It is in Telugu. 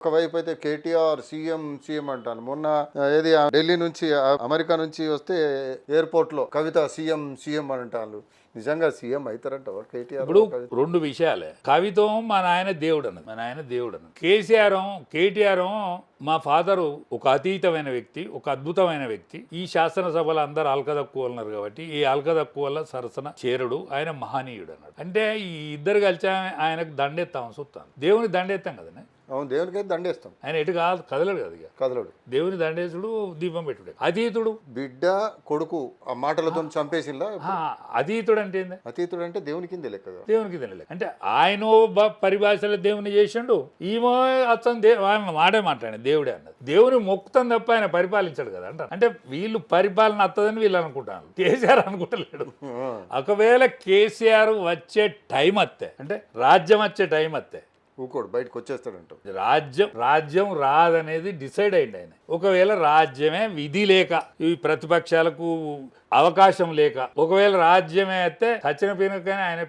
ఒకవైపు అయితే కేటీఆర్ సీఎం సీఎం అంటాను. మొన్న ఏది ఢిల్లీ నుంచి అమెరికా నుంచి వస్తే ఎయిర్పోర్ట్ లో కవిత సీఎం సీఎం అని అంటాను. నిజంగా సీఎం అవుతారంట కేటీఆర్? ఇప్పుడు రెండు విషయాలే. కవితం మా నాయన దేవుడు అన్నది, మా నాయన దేవుడు అన్నది. కేటీఆర్ మా ఫాదరు ఒక అతీతమైన వ్యక్తి, ఒక అద్భుతమైన వ్యక్తి. ఈ శాసనసభలో అందరు అల్కదక్కువ ఉన్నారు కాబట్టి ఈ అల్కదక్కువ వల్ల సరసన చేరుడు, ఆయన మహనీయుడు అన్నాడు. అంటే ఈ ఇద్దరు కలిసి ఆయనకు దండెత్తాం చూస్తాను. దేవుని దండెత్తాం కదనే. అవును, దేవునికైతే దండేస్తాం. ఆయన ఎటు కాదు, కదలడు కదా, ఇక కదలడు. దేవుని దండేసుడు, దీపం పెట్టుడు. అతీతుడు బిడ్డ కొడుకు ఆ మాటలతో చంపేసిందా? అతీతుడు అంటే ఏంది? అతీతుడు అంటే దేవుని కింద లెక్క. దేవునికి తెలియదు అంటే ఆయన పరిభాషలో దేవుని చేసిండు, ఈమో అతను ఆయన మాడే మాట్లాడి దేవుడే అన్నది. దేవుని మొక్కుతాం తప్ప ఆయన పరిపాలించాడు కదా అంటారు. అంటే వీళ్ళు పరిపాలన వస్తుందని వీళ్ళు అనుకుంటాను, కేసీఆర్ అనుకుంటలేడు. ఒకవేళ కేసీఆర్ వచ్చే టైం వస్తే, అంటే రాజ్యం వచ్చే టైం వస్తే ఊకోడు, బయటకు వచ్చేస్తాడంట. రాజ్యం రాదనేది డిసైడ్ అయింది ఆయన. ఒకవేళ రాజ్యమే విధి లేక, ఈ ప్రతిపక్షాలకు అవకాశం లేక, ఒకవేళ రాజ్యమే అయితే సచిన పీనకైనా ఆయన